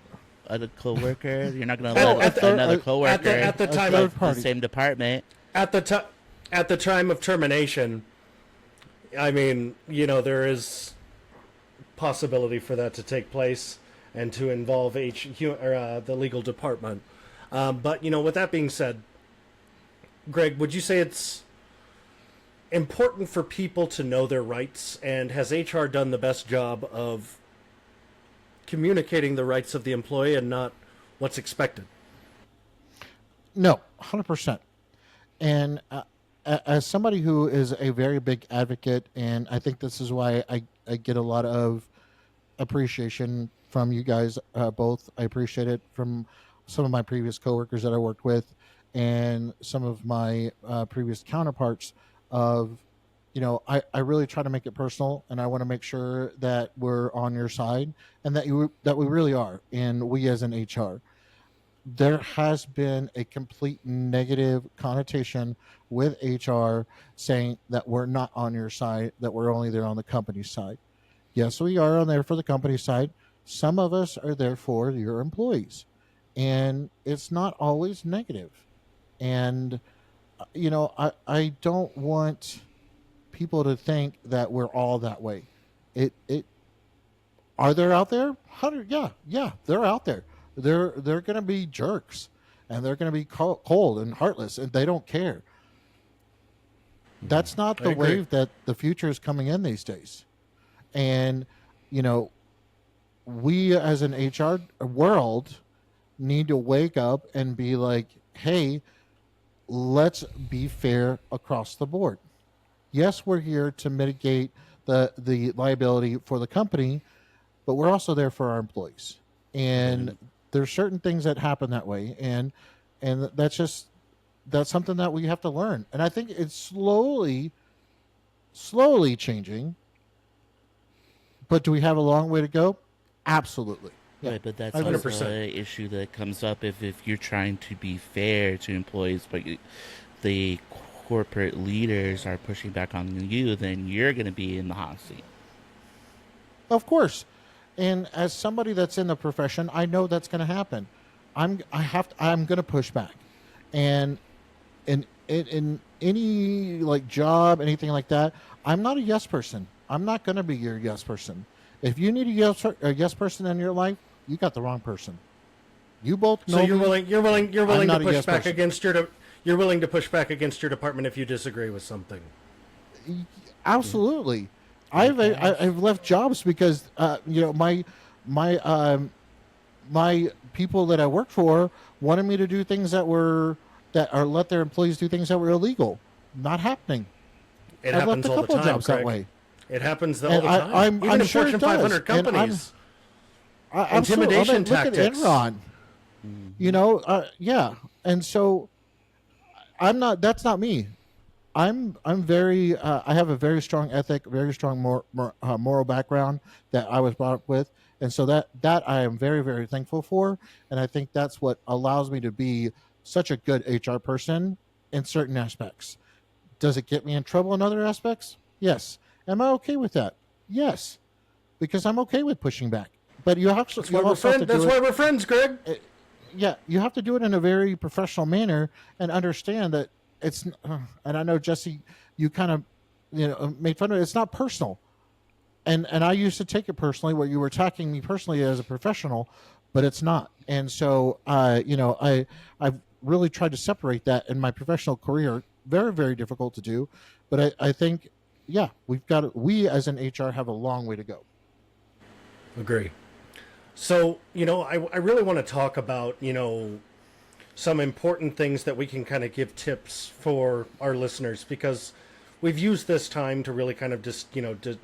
A coworker. You're not gonna At- let at the- another coworker at the time third of the party. same department. at the time of termination, I mean, there is possibility for that to take place and to involve the legal department. But with that being said, Greg, would you say it's important for people to know their rights, and has HR done the best job of communicating the rights of the employee and not what's expected? No, 100%. And as somebody who is a very big advocate, and I think this is why I get a lot of appreciation from you guys both. I appreciate it from some of my previous coworkers that I worked with, and some of my previous counterparts. Of, I really try to make it personal, and I want to make sure that we're on your side, and that we really are, and we as an HR. There has been a complete negative connotation with HR saying that we're not on your side, that we're only there on the company's side. Yes, we are on there for the company side. Some of us are there for your employees, and it's not always negative. And I don't want people to think that we're all that way. It Are they out there? Yeah, they're out there. They're going to be jerks, and they're going to be cold and heartless, and they don't care. That's not the agree. wave that the future is coming in these days. And we as an HR world need to wake up and be like, hey, let's be fair across the board. Yes, we're here to mitigate the liability for the company, but we're also there for our employees. And there's certain things that happen that way, and that's just that's something that we have to learn, and I think it's slowly changing. But do we have a long way to go? Absolutely. Yeah, Right, but I that's agree. also 100%. an issue that comes up if you're trying to be fair to employees, but the corporate leaders are pushing back on you, then you're going to be in the hot seat. Of course. And as somebody that's in the profession, I know that's going to happen. I'm going to push back. And in any like job, anything like that, I'm not a yes person. I'm not going to be your yes person. If you need a yes person in your life, you got the wrong person. You both So know me. you're I'm willing to not a push yes back person. against you're willing to push back against your department if you disagree with something. Absolutely. I guess. I've left jobs because my my people that I worked for wanted me to do things that are let their employees do things that were illegal. Not happening. It I've left happens a all the couple of time, jobs that Craig. way, It happens all and the time, even I'm in sure it Fortune does. 500 And companies. absolutely. I Intimidation mean, look at tactics. Enron. Hmm. Yeah. And so I'm not. That's not me. I'm very I have a very strong ethic, very strong moral background that I was brought up with, and so that I am very thankful for, and I think that's what allows me to be such a good HR person in certain aspects. Does it get me in trouble in other aspects? Yes. Am I okay with that? Yes, because I'm okay with pushing back. But That's you why we're also have to friends. do That's it. why we're friends, Greg. Yeah, you have to do it in a very professional manner and understand that and I know Jesse, you kind of made fun of it. It's not personal, and I used to take it personally where you were attacking me personally as a professional, but it's not. And so I've really tried to separate that in my professional career. Very difficult to do, but I think yeah, we as an HR have a long way to go. Agree. So, I really want to talk about, some important things that we can kind of give tips for our listeners because we've used this time to really kind of just, to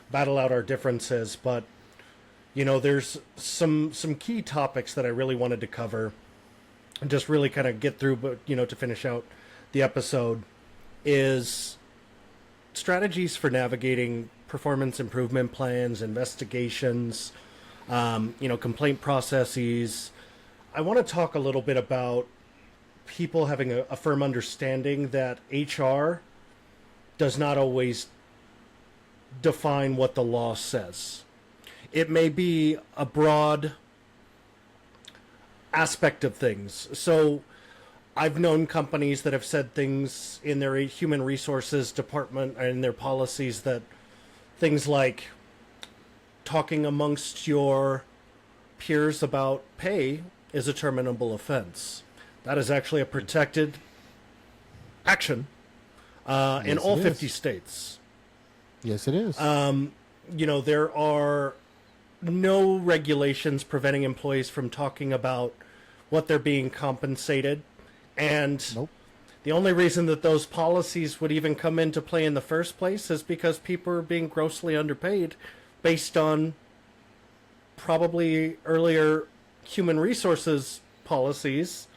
battle out our differences. But, there's some key topics that I really wanted to cover and just really kind of get through, but, to finish out the episode is strategies for navigating performance improvement plans, investigations, complaint processes. I want to talk a little bit about people having a firm understanding that HR does not always define what the law says. It may be a broad aspect of things. So I've known companies that have said things in their human resources department and their policies that things like talking amongst your peers about pay is a terminable offense. That is actually a protected action in Yes, all it 50 is. states. Yes, it is. There are no regulations preventing employees from talking about what they're being compensated. And Nope. the only reason that those policies would even come into play in the first place is because people are being grossly underpaid based on probably earlier human resources policies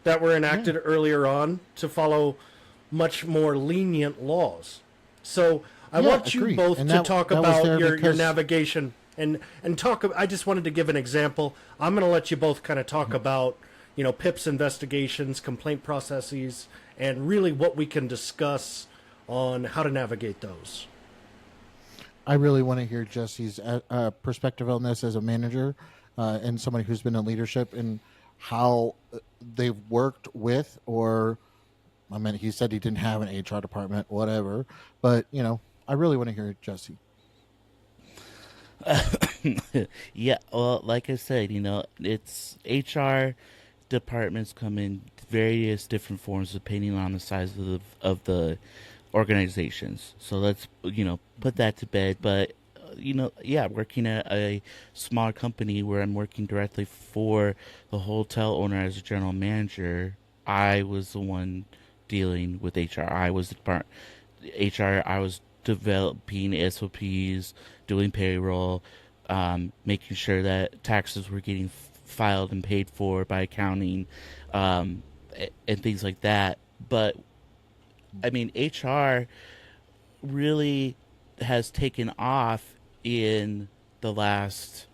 that were Yeah. enacted earlier on to follow much more lenient laws. So I Yeah, want you agreed. both And to talk that was about there your because navigation and talk. I just wanted to give an example. I'm going to let you both kind of talk about PIP's investigations, complaint processes, and really what we can discuss on how to navigate those. I really want to hear Jesse's perspective on this as a manager and somebody who's been in leadership and how they've worked with, or I mean, he said he didn't have an HR department, whatever. But I really want to hear Jesse. Yeah, well, like I said, it's HR departments come in various different forms depending on the size of the organizations. So let's put that to bed. But yeah, working at a small company where I'm working directly for the hotel owner as a general manager, I was the one dealing with HR. I was the part HR. I was developing SOPs, doing payroll, making sure that taxes were getting filed and paid for by accounting, and things like that. But I mean, HR really has taken off in the last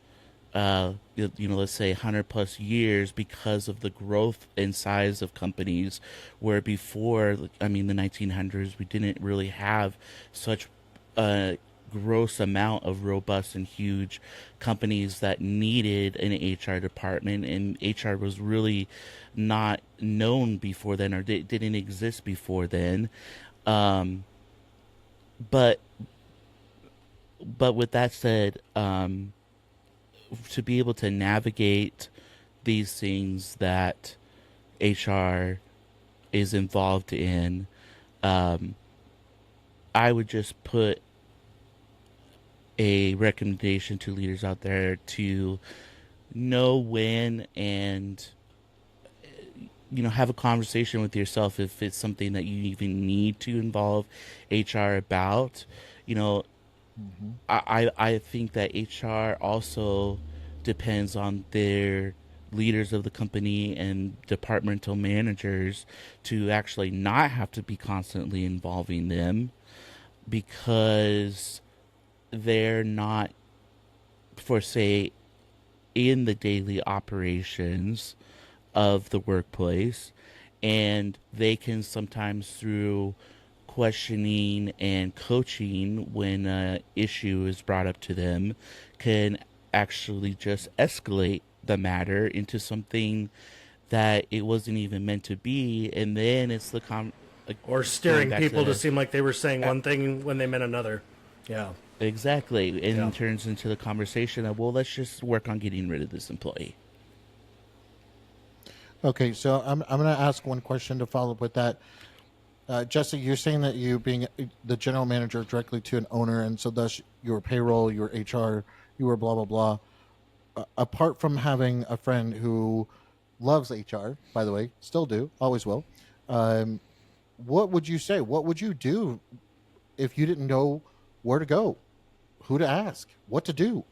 let's say 100 plus years because of the growth and size of companies, where before, I mean, the 1900s, we didn't really have such a gross amount of robust and huge companies that needed an HR department, and HR was really not known before then, or didn't exist before then. um, but but with that said, to be able to navigate these things that HR is involved in, um, I would just put a recommendation to leaders out there to know when, and have a conversation with yourself if it's something that you even need to involve HR about. You know, Mm-hmm. I think that HR also depends on their leaders of the company and departmental managers to actually not have to be constantly involving them, because they're not, for say, in the daily operations of the workplace, and they can sometimes, through questioning and coaching when an issue is brought up to them, can actually just escalate the matter into something that it wasn't even meant to be, and then it's like, Or going steering back people to to seem like they were saying one thing when they meant another. Yeah. exactly, and Yeah. it turns into the conversation of, well, let's just work on getting rid of this employee. Okay, so I'm going to ask one question to follow up with that. Jesse, you're saying that you being the general manager directly to an owner, and so thus your payroll, your HR, you were blah blah blah. Apart from having a friend who loves HR, by the way, still do, always will. Um, what would you say? What would you do if you didn't know where to go, who to ask, what to do?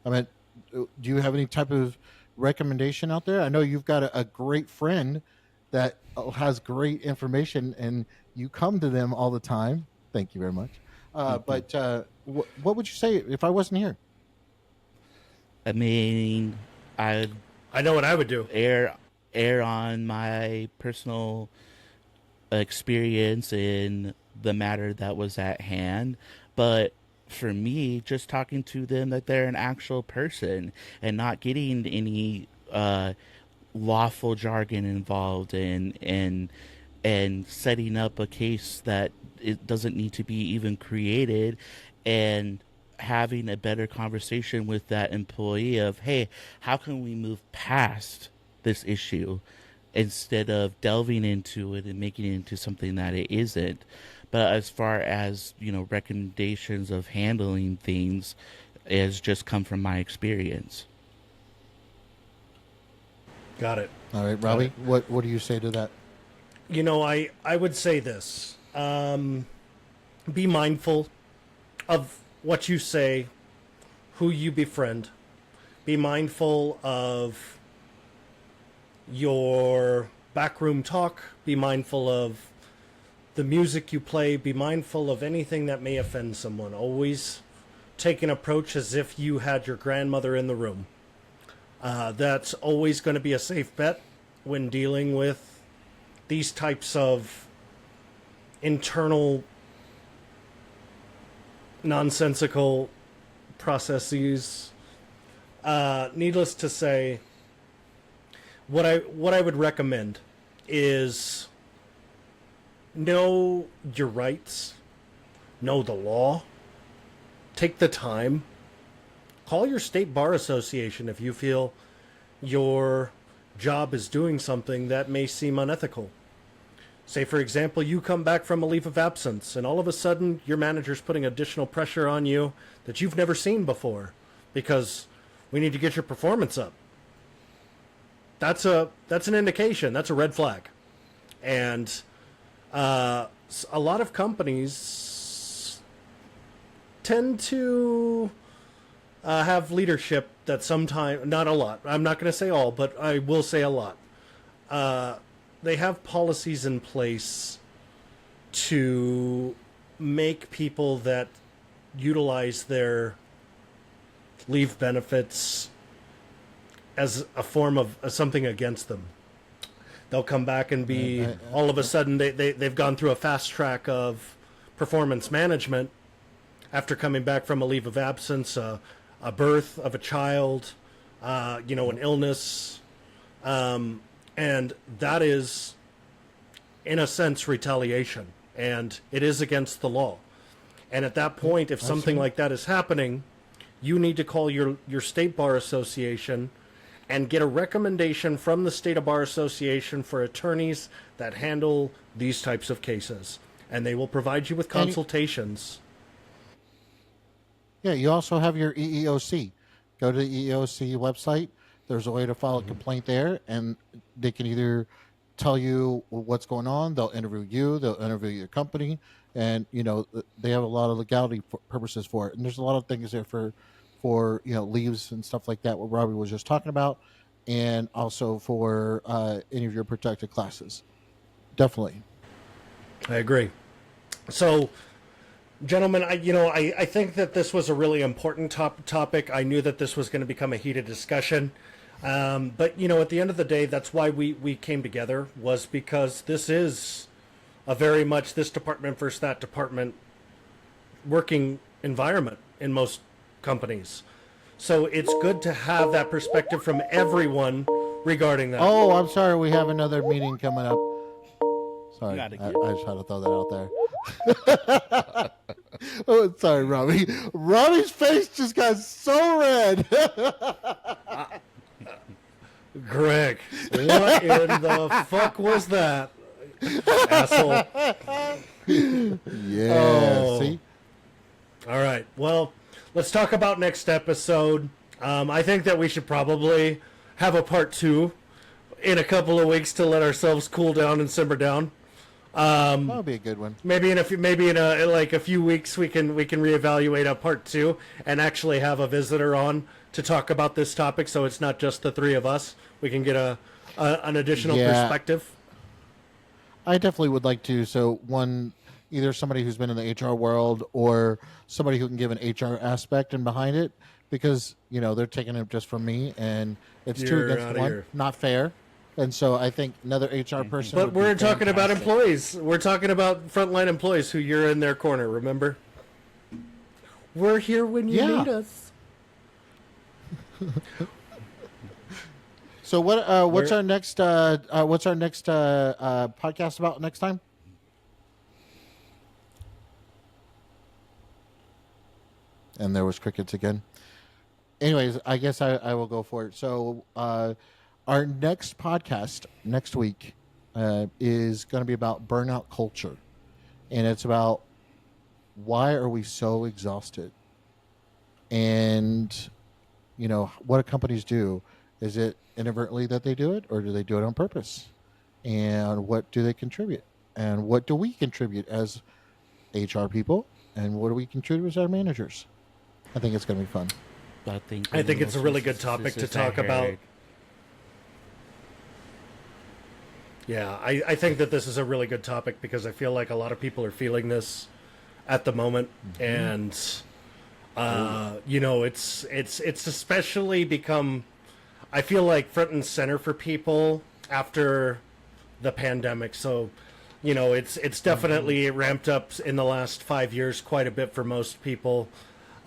I mean, do you have any type of recommendation out there? I know you've got a great friend that has great information, and you come to them all the time. Thank you very much. But what would you say if I wasn't here? I mean, I I know what I would do. air air on my personal experience in the matter that was at hand, but for me, just talking to them that they're an actual person and not getting any lawful jargon involved in, and setting up a case that it doesn't need to be even created, and having a better conversation with that employee of, hey, how can we move past this issue, instead of delving into it and making it into something that it isn't. But as far as, recommendations of handling things, has just come from my experience. Got it. All right, Got Robbie, it. what do you say to that? I would say this. Be mindful of what you say, who you befriend. Be mindful of your backroom talk. Be mindful of the music you play. Be mindful of anything that may offend someone. Always take an approach as if you had your grandmother in the room. That's always going to be a safe bet when dealing with these types of internal nonsensical processes. Needless to say, what I would recommend is know your rights, know the law, take the time, call your state bar association if you feel your job is doing something that may seem unethical. Say, for example, you come back from a leave of absence and all of a sudden your manager's putting additional pressure on you that you've never seen before because we need to get your performance up. That's an indication. That's a red flag. And a lot of companies tend to have leadership that sometimes, not a lot, I'm not going to say all, but I will say a lot, they have policies in place to make people that utilize their leave benefits as a form of something against them. They'll come back and be all of a sudden they've gone through a fast track of performance management after coming back from a leave of absence, a birth of a child, an illness, and that is, in a sense, retaliation, and it is against the law. And at that point, if something like that is happening, you need to call your state bar association and get a recommendation from the State of Bar Association for attorneys that handle these types of cases. And they will provide you with consultations. Yeah, you also have your EEOC. Go to the EEOC website. There's a way to file a complaint there, and they can either tell you what's going on, they'll interview you, they'll interview your company, and they have a lot of legality purposes for it. And there's a lot of things there for leaves and stuff like that, what Robbie was just talking about, and also for any of your protected classes. Definitely. I agree. So, gentlemen, I think that this was a really important topic. I knew that this was going to become a heated discussion. But, at the end of the day, that's why we came together, was because this is a very much this department versus that department working environment in most companies. So it's good to have that perspective from everyone regarding that. Oh, I'm sorry. We have another meeting coming up. Sorry. I just had to throw that out there. Oh, sorry, Robbie. Robbie's face just got so red. Greg, what in the fuck was that? Asshole. Yeah. Oh. See? All right. Well, let's talk about next episode. I think that we should probably have a part 2 in a couple of weeks to let ourselves cool down and simmer down. That'll be a good one. Maybe in a few weeks we can reevaluate a part 2 and actually have a visitor on to talk about this topic, so it's not just the three of us. We can get an additional perspective. I definitely would like to. So either somebody who's been in the HR world or somebody who can give an HR aspect and behind it, because they're taking it just from me, and it's 2 against 1, here. Not fair. And so I think another HR person. But we're talking about employees. We're talking about frontline employees who you're in their corner. Remember, we're here when you need us. So what's our next podcast about next time? And there was crickets again. Anyways, I guess I will go for it. So our next podcast next week is going to be about burnout culture, and it's about why are we so exhausted, and what do companies do? Is it inadvertently that they do it, or do they do it on purpose? And what do they contribute? And what do we contribute as HR people? And what do we contribute as our managers? I think it's going to be fun. I think it's a really good topic to talk about. Yeah, I think that this is a really good topic because I feel like a lot of people are feeling this at the moment, and it's especially become, I feel like, front and center for people after the pandemic. So, it's definitely ramped up in the last 5 years quite a bit for most people.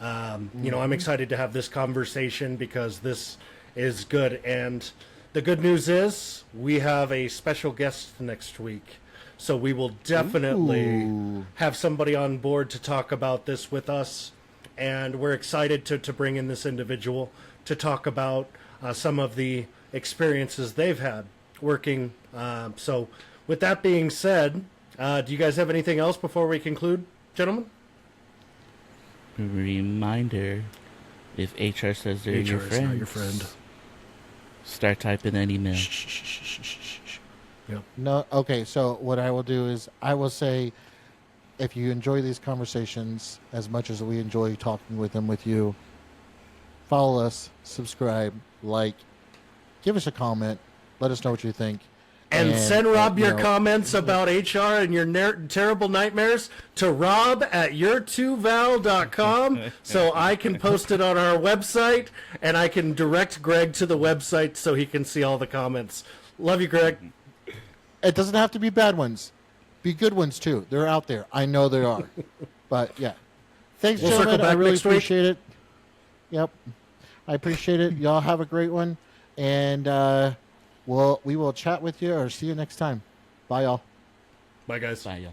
I'm excited to have this conversation because this is good. And the good news is we have a special guest next week. So we will definitely have somebody on board to talk about this with us. And we're excited to bring in this individual to talk about some of the experiences they've had working. So with that being said, do you guys have anything else before we conclude, gentlemen? Reminder, if HR says they're your friend, not your friend, start typing an email. Yep. No, okay, so what I will do is I will say, if you enjoy these conversations as much as we enjoy talking with them with you, follow us, subscribe, like, give us a comment, let us know what you think. And send Rob your you know, comments about HR and your terrible nightmares to rob@your2val.com so I can post it on our website and I can direct Greg to the website so he can see all the comments. Love you, Greg. It doesn't have to be bad ones. Be good ones, too. They're out there. I know there are. But, yeah. Thanks, We'll gentlemen. circle back I really next week. appreciate it. Yep. I appreciate it. Y'all have a great one. And we will chat with you or see you next time. Bye, y'all. Bye, guys. Bye, y'all.